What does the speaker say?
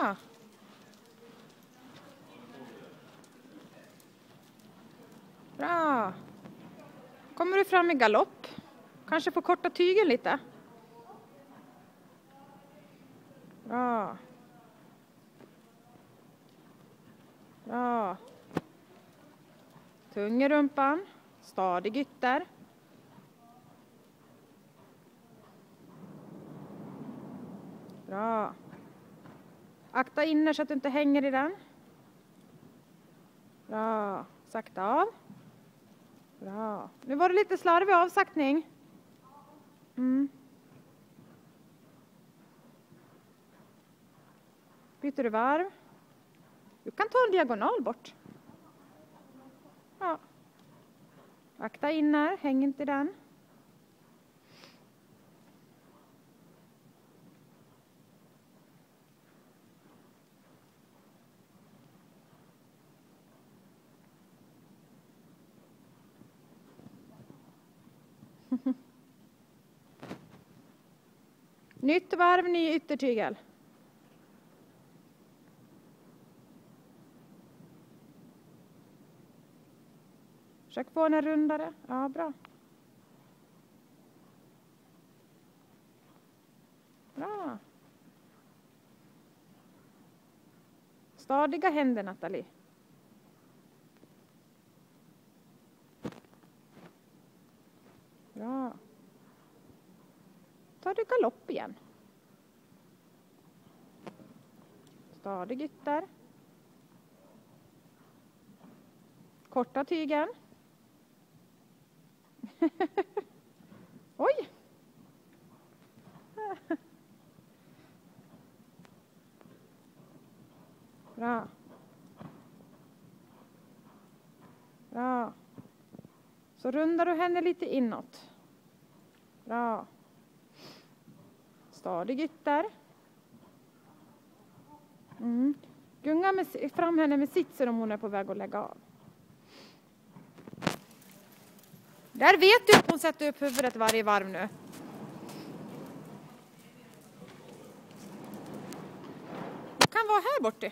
Bra. Bra. Kommer du fram i galopp? Kanske få korta tygen lite. Bra. Bra. Tung i rumpan. Stadig ytter. Bra. Akta inner så att du inte hänger i den. Bra. Sakta av. Bra. Nu var det lite slarvig avsaktning. Byter du varv. Du kan ta en diagonal bort. Ja. Akta inner, häng inte i den. Nytt varv, ny yttertygel. Försök få den rundare. Ja, bra. Bra. Stadiga händer, Nathalie. Bra. Tar du galopp igen. Stadig ytter. Korta tygen. Oj! Bra. Bra. Så rundar du henne lite inåt. Bra. Stadig ytter. Gunga fram henne med sitsen om hon är på väg att lägga av. Där vet du att hon sätter upp huvudet varje varv nu. Du kan vara här borta.